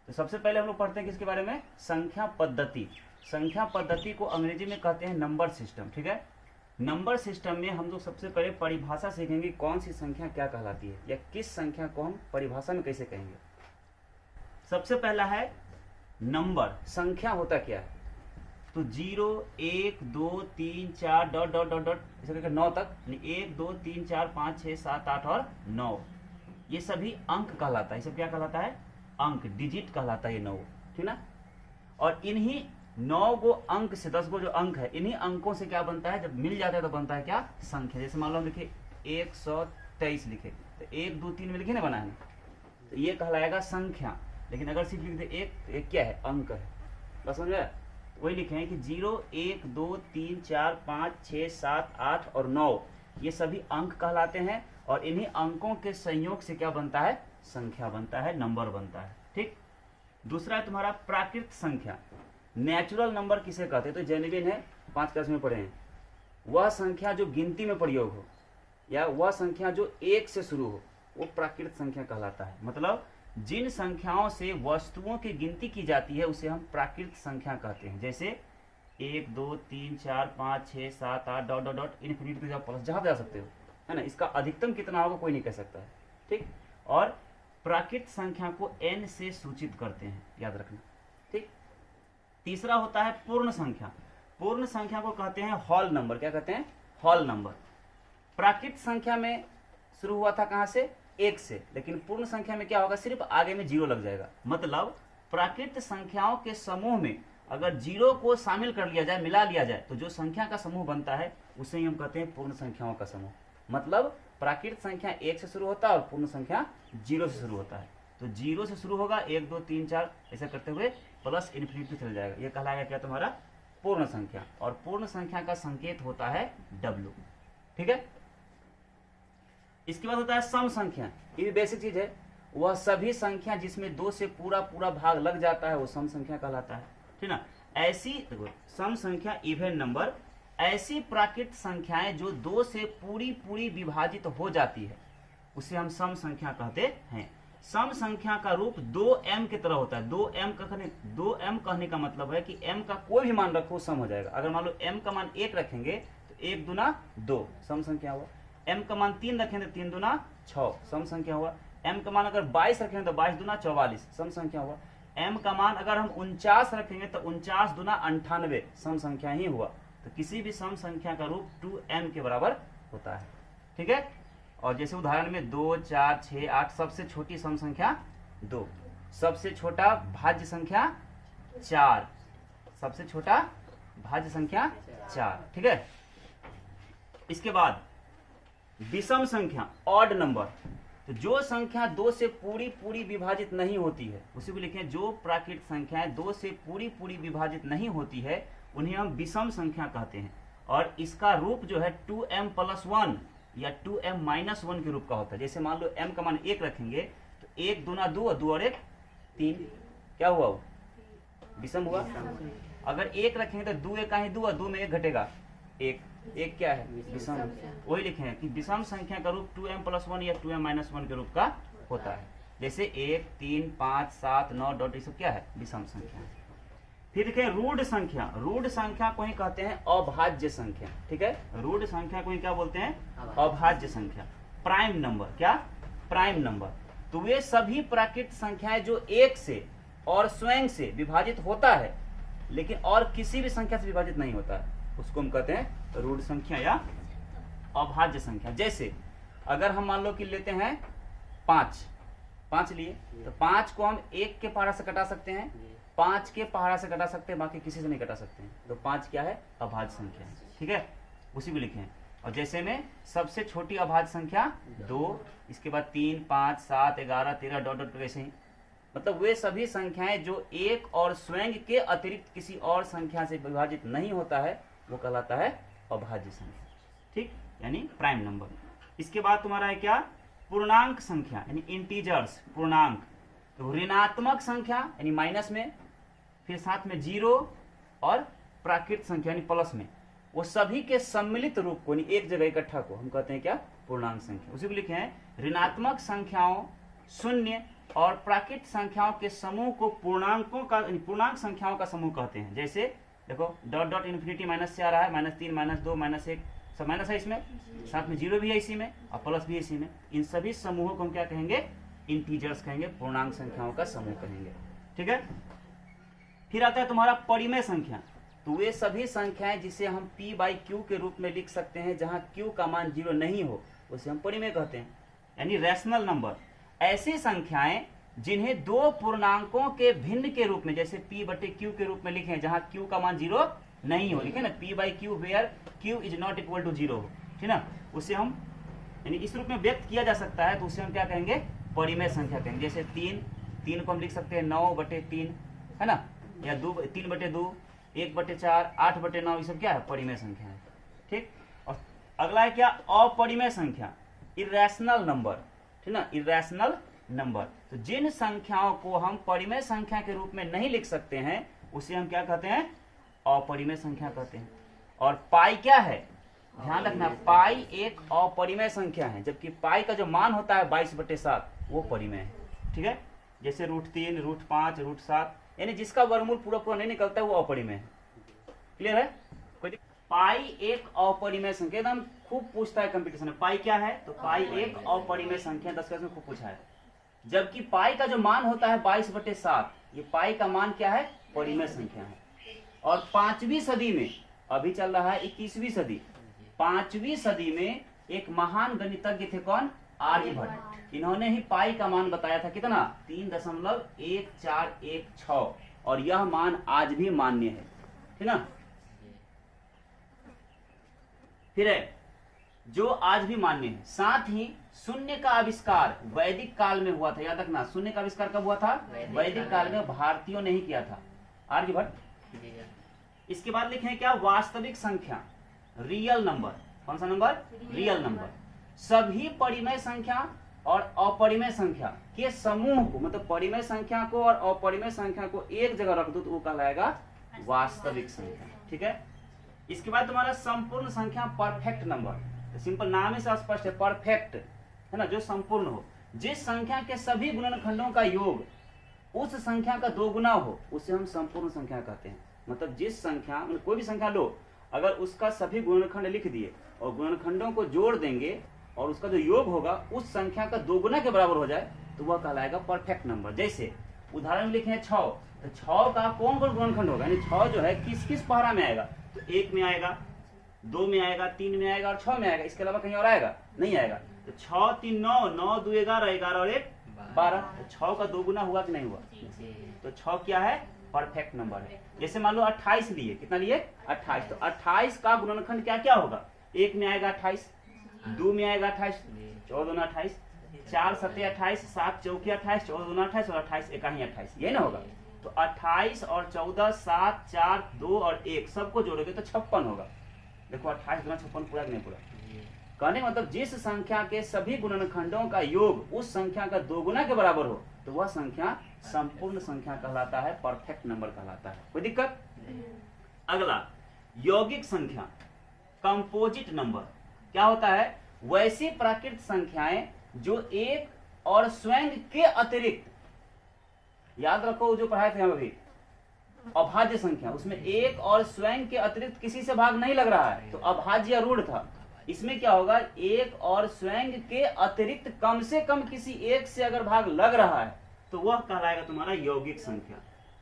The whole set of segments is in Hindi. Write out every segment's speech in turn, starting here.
तो सबसे पहले हम लोग पढ़ते हैं किसके बारे में, संख्या पद्धति। संख्या पद्धति को अंग्रेजी में कहते हैं नंबर सिस्टम। ठीक है, नंबर सिस्टम में हम लोग सबसे पहले परिभाषा सीखेंगे, कौन सी संख्या क्या कहलाती है या किस संख्या को हम परिभाषा में कैसे कहेंगे। सबसे पहला है नंबर, संख्या होता क्या है, तो 0 1 2 3 4 डॉट डॉट डॉट डॉट ऐसे करके 9 तक, 1 2 3 4 5 6 7 8 और 9, ये सभी अंक कहलाता है। ये सब क्या कहलाता है, अंक, डिजिट कहलाता है ये 9, ठीक ना। और इन्हीं 9 गो अंक से 10 गो जो अंक है, इन्हीं अंकों से क्या बनता है, जब मिल जाता है तो बनता है क्या, संख्या। जैसे मान लो हम लिखे 123 लिखे, तो 1 2 3 में लिखे ना बना है, तो ये कहलाएगा संख्या। लेकिन अगर सिर्फ लिख दे एक, तो एक क्या है, अंक है। बस समझ गया, वही लिखे हैं कि 0 1 2 3 4 5 6 7 8 और 9 ये सभी अंक कहलाते हैं, और इन्हीं अंकों के संयोग से क्या बनता है, संख्या बनता है, नंबर बनता है। ठीक, दूसरा है तुम्हारा प्राकृत संख्या। नेचुरल नंबर किसे कहते हैं, तो जेन्युइन है, 5 क्लास में पढ़े हैं, वह संख्या जो गिनती में प्रयोग हो या वह संख्या जो 1 से शुरू हो, वो प्राकृत संख्या कहलाता है। मतलब जिन संख्याओं से वस्तुओं की गिनती की जाती है उसे हम प्राकृत संख्या कहते हैं। जैसे 1 2 3 4 5 6 7 8 डॉट डॉट डॉट इन्फिनिटी तक प्लस जहां जा सकते हो, है ना। इसका अधिकतम कितना होगा कोई नहीं कह सकता है। ठीक, और प्राकृत संख्या को n से सूचित करते हैं, याद रखना। ठीक, तीसरा होता है पूर्ण संख्या। पूर्ण संख्या को कहते हैं होल नंबर। क्या कहते हैं, होल नंबर। प्राकृत संख्या में शुरू हुआ था कहां से, 1 से, लेकिन पूर्ण संख्या में क्या होगा, सिर्फ आगे में 0 लग जाएगा। मतलब प्राकृत संख्याओं के समूह में अगर 0 को शामिल कर लिया जाए, मिला लिया जाए, तो जो संख्या का समूह बनता है उसे ही हम कहते हैं पूर्ण संख्याओं का समूह। मतलब प्राकृत संख्या 1 से शुरू होता है और पूर्ण संख्या 0 से शुरू होता है। तो 0 से शुरू होगा, 1 2 3 4 ऐसा करते हुए प्लस इन्फिनिटी चल जाएगा, ये कहलाएगा क्या, तुम्हारा पूर्ण संख्या। और पूर्ण संख्या का संकेत होता है W। ठीक है, इसके बाद होता है सम संख्या। ये भी बेसिक चीज है, वह सभी संख्या जिसमें 2 से पूरा पूरा भाग लग जाता है वो सम संख्या कहलाता है। ठीक ना, ऐसी देखो सम संख्या, इवन नंबर, ऐसी प्राकृत संख्याएं जो 2 से पूरी पूरी विभाजित हो जाती है उसे हम सम संख्या कहते हैं। सम संख्या का रूप 2m की तरह होता है। 2m कहने का मतलब है कि m का कोई भी मान रखो सम हो जाएगा। अगर मान लो m का मान 1 रखेंगे तो 1 दूना 2 सम संख्या हुआ। m का मान 3 रखेंगे तो 3 दूना 6 सम संख्या हुआ। m का मान अगर 22 रखेंगे तो 22 दूना 44 सम संख्या हुआ। m का मान अगर हम 49 रखेंगे तो 49 दूना 98 सम संख्या ही हुआ। तो किसी भी सम संख्या का रूप 2m के बराबर होता है। ठीक है, और जैसे उदाहरण में 2 4 6 8, सबसे छोटी सम संख्या 2, सबसे छोटा भाज्य संख्या 4, सबसे छोटा भाज्य संख्या 4। ठीक है, इसके बाद विषम संख्या, ऑड नंबर। तो जो संख्या 2 से पूरी पूरी विभाजित नहीं होती है उसी को लिखें, जो प्राकृत संख्याएं 2 से पूरी पूरी विभाजित नहीं होती है उन्हें हम विषम संख्या कहते हैं। और इसका रूप जो है 2m + 1 या 2m - 1 के रूप का होता है। जैसे मान लो m का मान 1 रखेंगे तो 1 दूना 2 और 2 और 1 3, क्या हुआ, वो विषम हुआ। अगर 1 रखेंगे तो 2 1 ही 2 और 2 में 1 घटेगा, 1 क्या है, विषम। वही लिखे हैं कि विषम संख्या का रूप 2m + 1 या 2m - 1 के रूप का होता है। जैसे 1 3 5 7 9 डॉट, ये सब क्या है, विषम संख्या। फिर देखें रूढ़ संख्या। रूढ़ संख्या को ही कहते हैं अभाज्य संख्या। ठीक है, रूढ़ संख्या को ही क्या बोलते हैं, अभाज्य संख्या। प्राइम नंबर, क्या, प्राइम नंबर। तो वे सभी प्राकृत संख्याएं जो 1 से और स्वयं से विभाजित होता है लेकिन और किसी भी संख्या से विभाजित नहीं होता है, उसको हम कहते हैं रूढ़ संख्या या अभाज्य संख्या। जैसे अगर हम मान लो कि लेते हैं 5 लिए, तो 5 को हम 1 के पहाड़ा से कटा सकते हैं, 5 के पहाड़ा से कटा सकते हैं, बाकी किसी से नहीं कटा सकते हैं। तो 5 क्या है, अभाज्य संख्या है। ठीक है, उसी को लिखें। और जैसे में सबसे छोटी अभाज्य संख्या 2, इसके बाद 3 5 7 11 13 डॉट डॉट ऐसे ही। मतलब वे सभी संख्याएं जो 1 और स्वयं के अतिरिक्त किसी और संख्या से विभाजित नहीं होता है वो कहलाता है अभाज्य संख्या। ठीक, यानी प्राइम नंबर। इसके बाद तुम्हारा है क्या, पूर्णांक संख्या यानी इंटीजर्स, पूर्णांक। तो ऋणात्मक संख्या यानी माइनस में, फिर साथ में 0 और प्राकृत संख्या यानी प्लस में, वो सभी के सम्मिलित रूप को यानी एक जगह इकट्ठा को हम कहते हैं क्या, पूर्णांक संख्या। उसी को लिखे हैं ऋणात्मक संख्याओं 0 और प्राकृत संख्याओं के समूह को पूर्णांक संख्याओं का समूह कहते हैं। जैसे देखो डॉट डॉट इन्फिनिटी माइनस से आ रहा है, -3 -2 -1 सब माइनस है इसमें, साथ में जीरो भी है इसी में और प्लस भी है इसी में। इन सभी समूहों को हम क्या कहेंगे? इंटीजर्स कहेंगे, पूर्णांक संख्याओं का समूह कहेंगे। ठीक है, फिर आता है तुम्हारा परिमेय संख्या। तो वे सभी संख्याएं जिसे हम p/q के रूप में लिख सकते हैं जहां q का मान 0 नहीं हो, उसे हम परिमेय कहते हैं, यानी रैशनल नंबर। ऐसी संख्याएं जिन्हें दो पूर्णांकों के भिन्न के रूप में, जैसे p/q के रूप में लिखें जहां q का मान 0 नहीं हो, लिखे ना p/q where q is not equal to 0 हो, ठीक ना, उसे हम यानी इस रूप में व्यक्त किया जा सकता है, तो उसे हम क्या कहेंगे? परिमेय संख्या कहेंगे। जैसे 3 को हम लिख सकते हैं 9/3, है ना, या 3/2, 1/4, 8/9, ये सब क्या है? परिमेय संख्या है। ठीक, और अगला है क्या? अपरिमेय संख्या, इरेशनल नंबर, ठीक ना, इरेशनल नंबर। तो जिन संख्याओं को हम परिमेय संख्या के रूप में नहीं लिख सकते हैं उसे हम क्या कहते हैं? अपरिमेय संख्या कहते हैं। और पाई क्या है? ध्यान रखना, पाई एक अपरिमेय संख्या है, जबकि पाई का जो मान होता है 22/7 वो परिमेय है। ठीक है, जैसे √3, √5, √7, यानी जिसका वर्गमूल पूरा नहीं निकलता है वो अपरिमेय है। क्लियर है? कोई पाई एक अपरिमेय संख्या, एकदम खूब पूछता है कंपटीशन में, पाई क्या है? तो पाई एक अपरिमेय संख्या 10 क्लास में खूब पूछा है। जबकि पाई का जो मान होता है 22/7, ये पाई का मान क्या है? परिमेय संख्या है। और 5वीं सदी में, अभी चल रहा है 21वीं सदी, 5वीं सदी में एक महान गणितज्ञ थे, कौन? आर्यभट्ट। इन्होंने ही पाई का मान बताया था, कितना? 3.1416, और यह मान आज भी मान्य है, ठीक ना। फिर है जो आज भी मान्य है। साथ ही शून्य का आविष्कार वैदिक काल में हुआ था, याद रखना, शून्य का आविष्कार कब हुआ था? वैदिक काल में, भारतीयों ने ही किया था, आर्यभट्ट। इसके बाद लिखे क्या? वास्तविक संख्या, रियल नंबर। कौन सा नंबर? Real number. सभी परिमेय संख्या और अपरिमेय संख्या के समूह को, मतलब परिमेय संख्या को और अपरिमेय संख्या को एक जगह रख दो तो वो कहलाएगा वास्तविक संख्या। ठीक है, इसके बाद तुम्हारा संपूर्ण संख्या, परफेक्ट नंबर। तो सिंपल नाम ही से स्पष्ट है, परफेक्ट, है ना, जो संपूर्ण हो। जिस संख्या के सभी गुणनखंडों का योग उस संख्या का 2 गुना हो उसे हम संपूर्ण संख्या कहते हैं। मतलब जिस संख्या, मतलब कोई भी संख्या लो, अगर उसका सभी गुणनखंड लिख दिए और गुणनखंडों को जोड़ देंगे और उसका जो योग होगा उस संख्या का 2 गुना के बराबर हो जाए तो वह कहलाएगा परफेक्ट नंबर। जैसे उदाहरण में लिखे हैं 6, तो 6 का कौन कौन गुणनखंड होगा, यानी 6 जो है किस किस पहरा में आएगा? तो 1 में आएगा, 2 में आएगा, 3 में आएगा और 6 में आएगा। इसके अलावा कहीं और आएगा? नहीं आएगा। तो 6 3 9, 9 2 11, 11 और 1 12। तो 6 का 2 गुना हुआ कि नहीं हुआ? तो 6 क्या है? परफेक्ट नंबर है। जैसे मान लो 28 लिए, कितना लिए? 28। तो 28 का गुणनखंड क्या क्या होगा? 1 में आएगा 28, 2 में आएगा 28, 4 दूना 28, 4 7 28, 7 चौकी 28, 14 दूना 28 और 28 एकाही 28, यही ना होगा। तो 28 और 14, 7 4 2 और 1 सबको जोड़ोगे तो 56 होगा। देखो 28 दूना 56 पूरा कि नहीं पूरा? कहने मतलब जिस संख्या के सभी गुणनखंडों का योग उस संख्या का 2 गुना के बराबर हो तो वह संख्या संपूर्ण संख्या कहलाता है, परफेक्ट नंबर कहलाता है। कोई दिक्कत? अगला यौगिक संख्या, कंपोजिट नंबर। क्या होता है? वैसी प्राकृत संख्याएं जो एक और स्वयं के अतिरिक्त, याद रखो जो पढ़ाए थे हम अभी, अभाज्य संख्या, उसमें एक और स्वयं के अतिरिक्त किसी से भाग नहीं लग रहा है तो अभाज्य या रूढ़ था। इसमें क्या होगा? एक और स्वयं के अतिरिक्त कम से कम किसी एक से अगर भाग लग रहा है तो वह कहलाएगा तुम्हारा यौगिक संख्या।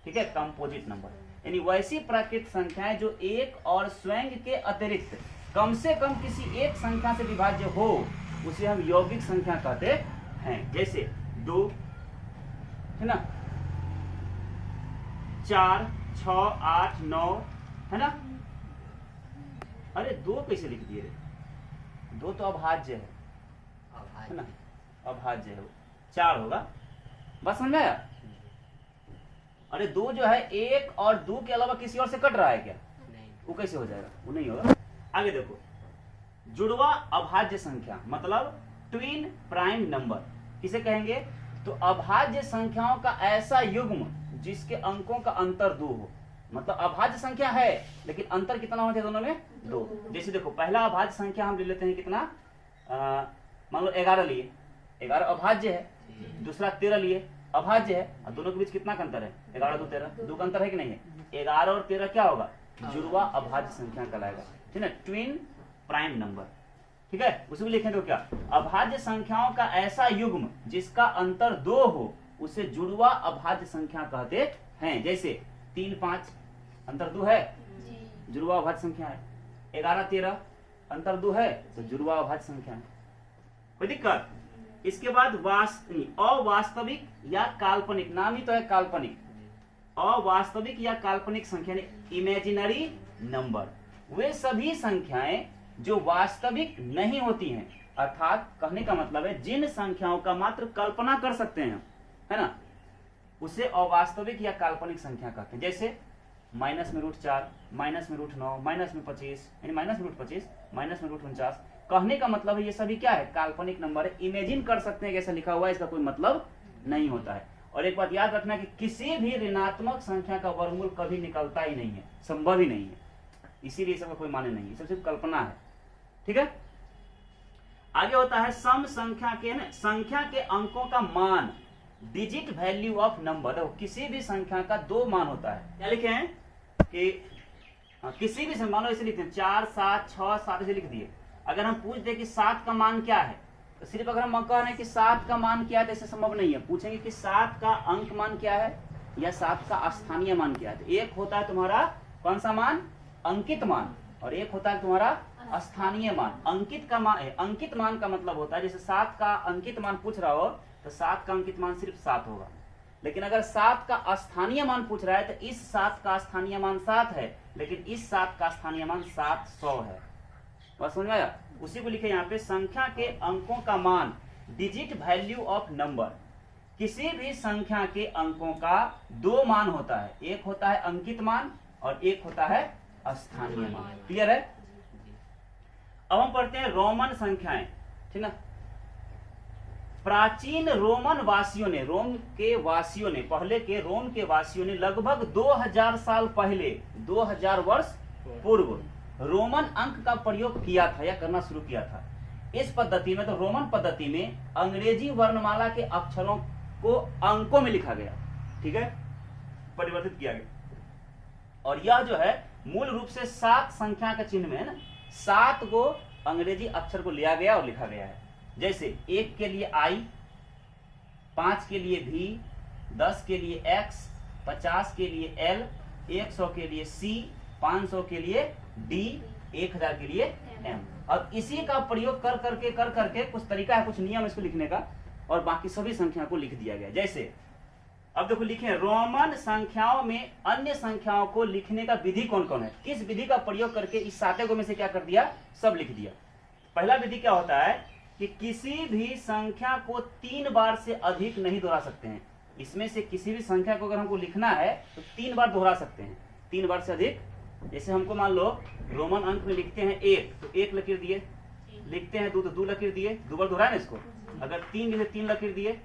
ठीक है, कंपोजिट नंबर। यानी वैसी प्राकृत संख्याएं जो एक और स्वयं के अतिरिक्त कम से कम किसी एक संख्या से विभाज्य हो उसे हम यौगिक संख्या कहते हैं। जैसे 2, है ना, 4 6 8 9, है ना। अरे 2 कैसे लिख दिए? 2 तो अभाज्य है ना, अभाज्य है वो। 4 होगा, बस समझ में आया? अरे 2 जो है 1 और 2 के अलावा किसी और से कट रहा है क्या? नहीं। वो कैसे हो जाएगा? वो नहीं होगा। आगे देखो, जुड़वा अभाज्य संख्या, मतलब ट्विन प्राइम नंबर किसे कहेंगे? तो अभाज्य संख्याओं का ऐसा युग्म जिसके अंकों का अंतर 2 हो। मतलब अभाज्य संख्या है लेकिन अंतर कितना होता है दोनों में? 2। जैसे देखो, पहला अभाज्य संख्या हम ले लेते हैं, कितना? मान लो 11 लिए, 11 अभाज्य है। दूसरा 13 लिए, अभाज्य है, और दोनों के बीच कितना का अंतर है? 11 2 13, 2 का अंतर है कि नहीं है? 11 और 13 क्या होगा? जुड़वा अभाज्य संख्या कहलाएगा, ठीक है, ट्विन प्राइम नंबर, ठीक है। उसमें लिखें तो क्या, अभाज्य संख्याओं का ऐसा युग्म जिसका अंतर 2 हो उसे जुड़वा अभाज्य संख्या कहते हैं। जैसे 3 5 अंतर 2 है, जुड़वा अभाज्य संख्या है। 11 13 अंतर 2 है तो जुड़वा अभाज्य संख्या है, कोई दिक्कत? इसके बाद अवास्तविक या काल्पनिक, नाम ही तो है काल्पनिक, अवास्तविक या काल्पनिक संख्या इमेजिनरी नंबर, वे सभी संख्याएं जो वास्तविक नहीं होती हैं, अर्थात कहने का मतलब है जिन संख्याओं का मात्र कल्पना कर सकते हैं, है ना, उसे अवास्तविक या काल्पनिक संख्या कहते हैं। जैसे माइनस में √4, माइनस में √9, माइनस में 25, यानी माइनस में √25, माइनस में √49, कहने का मतलब है ये सभी क्या है? काल्पनिक नंबर है, इमेजिन कर सकते हैं कैसा लिखा हुआ है, इसका कोई मतलब नहीं होता है। और एक बात याद रखना कि किसी भी ऋणात्मक संख्या का वर्गमूल कभी निकलता ही नहीं है, संभव ही नहीं है, इसीलिए इसका कोई माने नहीं है, सब सिर्फ कल्पना है, ठीक है। आगे होता है सम संख्या के न, संख्या के अंकों का मान, डिजिट वैल्यू ऑफ नंबर। देखो किसी भी संख्या का 2 मान होता है, क्या लिखे हैं कि किसी भी संख्या, मान लो इसे लिखते हैं 4 7 6 7 ऐसे लिख दिए। अगर हम पूछ दे कि 7 का मान क्या है, तो सिर्फ अगर हम कह रहे हैं कि 7 का मान क्या है तो ऐसे संभव नहीं है। पूछेंगे कि 7 का अंक मान क्या है या 7 का स्थानीय मान क्या है, तो एक होता है तुम्हारा कौन सा मान? अंकित मान, और एक होता है तुम्हारा स्थानीय मान। अंकित का मान, अंकित मान का मतलब होता है जैसे 7 का अंकित मान पूछ रहा हो तो 7 का अंकित मान सिर्फ 7 होगा, लेकिन अगर 7 का स्थानीय मान पूछ रहा है तो इस 7 का स्थानीय मान 7 है, लेकिन इस 7 का स्थानीय मान 700 है। बस समझ में आया? उसी को लिखे यहाँ पे, संख्या के अंकों का मान, डिजिट वैल्यू ऑफ नंबर। किसी भी संख्या के अंकों का 2 मान होता है, एक होता है अंकित मान और एक होता है स्थानीय मान। क्लियर है? अब हम पढ़ते हैं रोमन संख्याएं, ठीक ना। प्राचीन रोमन वासियों ने, रोम के वासियों ने, पहले के रोम के वासियों ने लगभग 2000 साल पहले, 2000 वर्ष पूर्व रोमन अंक का प्रयोग किया था या करना शुरू किया था। इस पद्धति में, तो रोमन पद्धति में अंग्रेजी वर्णमाला के अक्षरों को अंकों में लिखा गया, ठीक है, परिवर्तित किया गया। और यह जो है मूल रूप से 7 संख्या का चिन्ह में है ना, 7 को अंग्रेजी अक्षर को लिया गया और लिखा गया है। जैसे 1 के लिए I, 5 के लिए V, 10 के लिए X, 50 के लिए L, 100 के लिए C, 500 के लिए D, 1000 के लिए M। अब इसी का प्रयोग कर करके कुछ तरीका है, कुछ नियम इसको लिखने का, और बाकी सभी संख्या को लिख दिया गया। जैसे अब देखो लिखे, रोमन संख्याओं में अन्य संख्याओं को लिखने का विधि कौन कौन है, किस विधि का प्रयोग करके इस 7 में से क्या कर दिया, सब लिख दिया। पहला विधि क्या होता है कि किसी भी संख्या को 3 बार से अधिक नहीं दोहरा सकते हैं। इसमें से किसी भी संख्या को अगर हमको लिखना है तो 3 बार दोहरा सकते हैं, 3 बार से अधिक। जैसे हमको मान लो रोमन अंक में लिखते हैं 1 तो 1 लकीर दिए, लिखते हैं 2 तो 2 लकीर दिए, 2 बार दोहराए ना इसको। अगर 3 लिखे 3 लकीर दिए,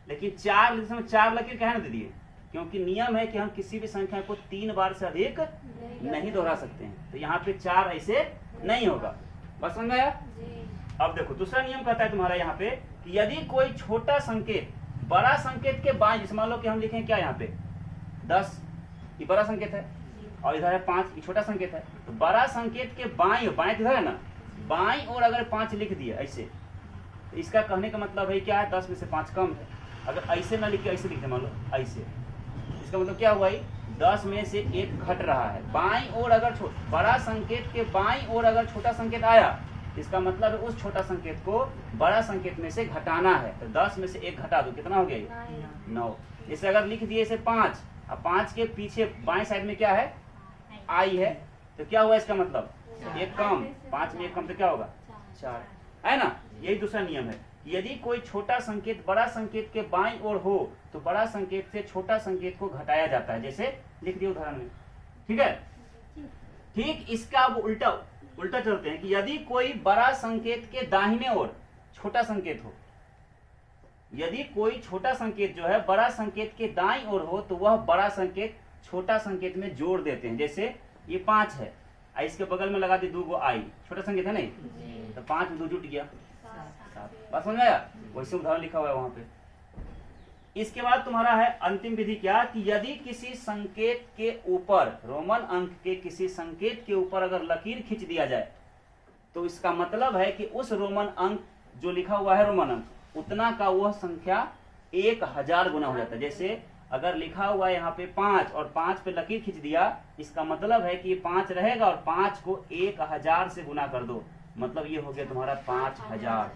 लेकिन 4 लिखते समय 4 लकीर कहने दे दिए, क्योंकि नियम है कि हम किसी भी संख्या को 3 बार से अधिक नहीं दोहरा सकते हैं। तो यहाँ पे 4 ऐसे नहीं होगा। बस समझ में आया? अब देखो दूसरा नियम कहता है तुम्हारा यहाँ पे कि यदि कोई छोटा संकेत बड़ा संकेत के बाएं, जैसे मान लो कि हम लिखें क्या यहाँ पे 10, ये बड़ा संकेत है, और इधर है 5, ये छोटा संकेत है। तो बड़ा संकेत के बाएं इधर है ना, बाएं और अगर 5 लिख दिया ऐसे, तो इसका कहने का मतलब है क्या है, 10 में से 5 कम है। अगर ऐसे ना लिखे, ऐसे लिखते मान लो ऐसे, इसका मतलब क्या हुआ, 10 में से 1 घट रहा है। बाईं ओर अगर बड़ा संकेत के बाईं ओर अगर छोटा संकेत आया, इसका मतलब है उस छोटा संकेत को बड़ा संकेत में से घटाना है। तो 10 में से 1 घटा दो, कितना हो गया, 9। इसे अगर लिख दिए इसे 5, अब 5 के पीछे बाएं साइड में क्या है, I है, तो क्या हुआ इसका मतलब 1 कम, 5 में 1 कम तो क्या होगा 4, है ना। यही दूसरा नियम है, यदि कोई छोटा संकेत बड़ा संकेत के बाईं ओर हो तो बड़ा संकेत से छोटा संकेत को घटाया जाता है, जैसे लिख दिया उदाहरण में, ठीक है। ठीक इसका अब उल्टा चलते हैं कि यदि कोई बड़ा संकेत के दाहिने ओर छोटा संकेत हो, यदि कोई छोटा संकेत जो है बड़ा संकेत के दाईं ओर हो तो वह बड़ा संकेत छोटा संकेत में जोड़ देते हैं। जैसे ये 5 है, इसके बगल में लगा दी 2 गो I, छोटा संकेत है नहीं, तो 5 में 2 जुट गया 7। बात समझ में आया? वैसे उदाहरण लिखा हुआ है वहां पे। इसके बाद तुम्हारा है अंतिम विधि क्या, कि यदि किसी संकेत के ऊपर, रोमन अंक के किसी संकेत के ऊपर अगर लकीर खींच दिया जाए तो इसका मतलब है कि उस रोमन अंक जो लिखा हुआ है रोमन अंक उतना का वह संख्या 1000 गुना हो जाता है। जैसे अगर लिखा हुआ है यहाँ पे 5 और 5 पे लकीर खींच दिया, इसका मतलब है कि ये 5 रहेगा और 5 को 1000 से गुना कर दो, मतलब ये हो गया तुम्हारा 5000।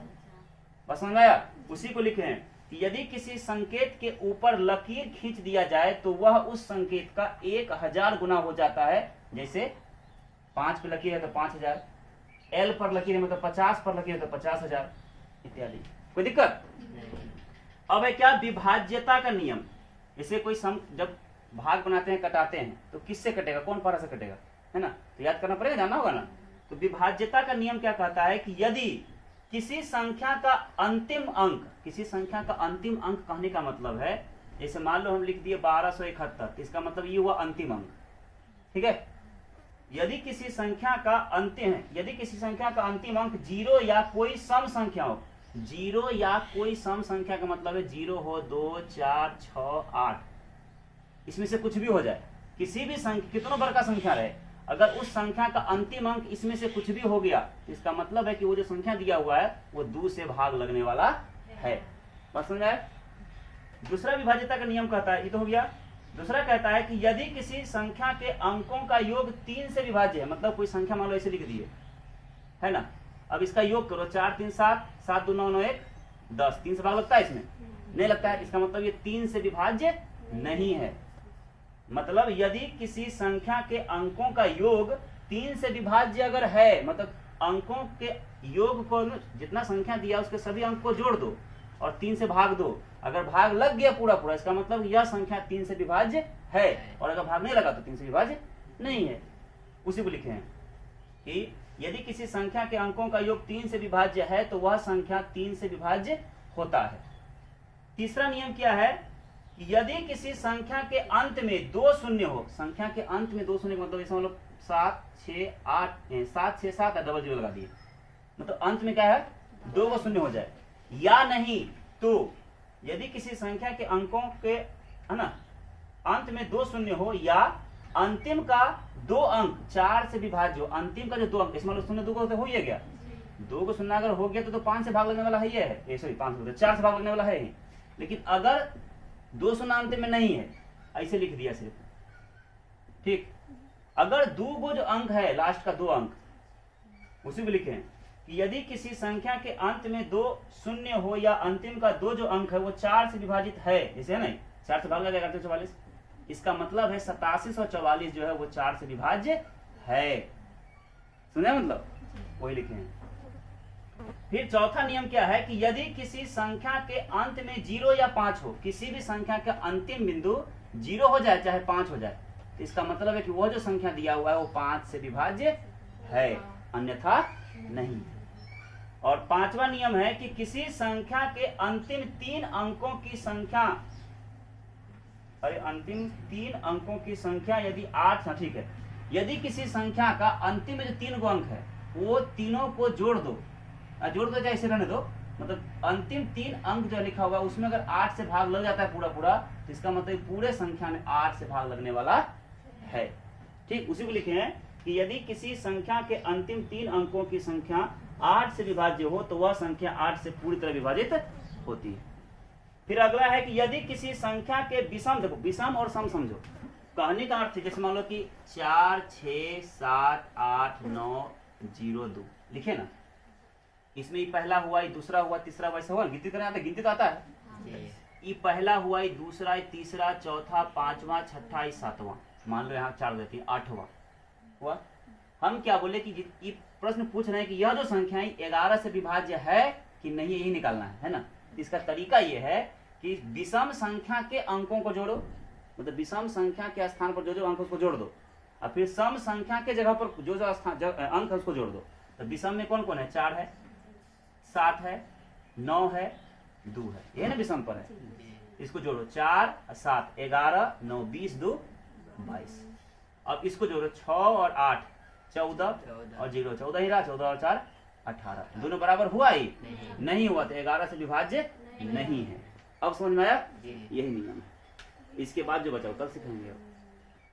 बस समझ आया? उसी को लिखे हैं कि यदि किसी संकेत के ऊपर लकीर खींच दिया जाए तो वह उस संकेत का 1000 गुना हो जाता है। जैसे 5 पे लकीर है तो 5000, L पर लकीर है मतलब 50 पर लकीर है तो 50,000 इत्यादि। कोई दिक्कत? अब है क्या, विभाज्यता का नियम। इसे कोई जब भाग बनाते हैं, कटाते हैं, तो किससे कटेगा, कौन पारा से कटेगा, है ना? तो याद करना पड़ेगा, जानना होगा ना। तो विभाज्यता का नियम क्या कहता है कि यदि किसी संख्या का अंतिम अंक, किसी संख्या का अंतिम अंक कहने का मतलब है, जैसे मान लो हम लिख दिए 1271, तो इसका मतलब ये हुआ अंतिम अंक, ठीक है। यदि किसी संख्या का अंतिम है, यदि किसी संख्या का अंतिम अंक 0 या कोई सम संख्या हो, 0 या कोई सम संख्या का मतलब है 0 हो, 2, 4, 6, 8, इसमें से कुछ भी हो जाए, किसी भी संख्या, कितना बड़ा का संख्या रहे, अगर उस संख्या का अंतिम अंक इसमें से कुछ भी हो गया तो इसका मतलब है कि वो जो संख्या दिया हुआ है वो 2 से भाग लगने वाला है। बस समझ आए? दूसरा विभाज्यता का नियम कहता है, ये तो हो गया। दूसरा कहता है कि यदि किसी संख्या के अंकों का योग 3 से विभाज्य है, मतलब कोई संख्या मान लो ऐसे लिख दिए, है ना, अब इसका योग करो, 4 3 7, 7 2 9 9 1 10, 3 से भाग लगता है, इसमें नहीं लगता है, इसका मतलब ये 3 से विभाज्य नहीं है। मतलब यदि किसी संख्या के अंकों का योग 3 से विभाज्य अगर है, मतलब अंकों के योग को, जितना संख्या दिया उसके सभी अंक को जोड़ दो और 3 से भाग दो, अगर भाग लग गया पूरा पूरा, इसका मतलब यह संख्या 3 से विभाज्य है, और अगर भाग नहीं लगा तो 3 से विभाज्य नहीं है। उसी को लिखे हैं कि यदि किसी संख्या के अंकों का योग 3 से विभाज्य है तो वह संख्या 3 से विभाज्य होता है। तीसरा नियम क्या है कि यदि किसी संख्या के अंत में 2 शून्य हो, संख्या के अंत में 2 शून्य का मतलब ऐसा, मतलब 7 6 8 7 6 7 डबल 0 लगा दिए, मतलब अंत में क्या है, 2 को शून्य हो जाए, या नहीं तो यदि किसी संख्या के अंकों के, है ना, अंत में 2 शून्य हो या अंतिम का 2 अंक 4 से विभाज्य हो, अंतिम का जो 2 अंक, इसमें शून्य 2 को हो ही गया, 2 को शून्य अगर हो गया तो 5 से भाग लगने वाला है, सॉरी 5 4 से भाग लगने वाला है। लेकिन अगर 2 शून्य अंत में नहीं है, ऐसे लिख दिया सिर्फ, ठीक। अगर 2 जो अंक है, लास्ट का 2 अंक, उसी को लिखे कि यदि किसी संख्या के अंत में 2 शून्य हो या अंतिम का 2 जो अंक है वो 4 से विभाजित है, जैसे है ना, 4 से भाग लगेगा 44, इसका मतलब है 8744 जो है वो 4 से विभाज्य है। सुने, मतलब वही लिखे हैं। फिर चौथा नियम क्या है कि यदि किसी संख्या के अंत में 0 या 5 हो, किसी भी संख्या का अंतिम बिंदु 0 हो जाए चाहे 5 हो जाए, तो इसका मतलब है कि वह जो संख्या दिया हुआ है वो 5 से विभाज्य है, अन्यथा नहीं। और पांचवा नियम है कि किसी संख्या के अंतिम 3 अंकों की संख्या, अंतिम 3 अंकों की संख्या यदि 8, ठीक है, यदि किसी संख्या का अंतिम में जो 3 गो अंक है वो तीनों को जोड़ दो चाहे ऐसे रहने दो, मतलब अंतिम 3 अंक जो लिखा हुआ है उसमें अगर 8 से भाग लग जाता है पूरा पूरा, तो इसका मतलब पूरे संख्या में 8 से भाग लगने वाला है, ठीक। उसी को लिखे हैं कि यदि किसी संख्या के अंतिम 3 अंकों की संख्या 8 से विभाज्य हो तो वह संख्या 8 से पूरी तरह विभाजित होती है। फिर अगला है कि यदि किसी संख्या के विषम, देखो विषम और सम समझो, कहने का अर्थ है जैसे मान लो कि 4 6 7 8 9 0 2 लिखे ना, इसमें ये पहला हुआ, ये दूसरा हुआ, तीसरा हुआ, ऐसा हुआ, गिनती करने आता है, गिनती तो आता है, ये पहला हुआ, ये दूसरा, ये तीसरा, चौथा, 5वां, 6ठा, 7वां, मान लो यहाँ 4 देती है, 8वां हुआ। हम क्या बोले कि ये प्रश्न पूछ रहे हैं कि यह जो संख्या 11 से विभाज्य है कि नहीं, यही निकालना है ना। इसका तरीका ये है कि विषम संख्या के अंकों को जोड़ो, मतलब विषम संख्या के स्थान पर जो जो अंक उसको जोड़ दो, और फिर सम संख्या के जगह पर जो जो अंक है उसको जोड़ दो। तो विषम में कौन कौन है, 4 है, 7 है, 9 है, 2 है, ये ना विषम पर है, इसको जोड़ो, 4 7 11 9 20 2 22। अब इसको जोड़ो, 6 और 8 14 और 0 14 ही रहा, 14 और 4 18, दोनों बराबर हुआ ही नहीं हुआ, तो 11 से विभाज्य नहीं है। अब समझ में आया? जी। यही नियम है। इसके बाद जो बचा वो कल सिखाएंगे अब।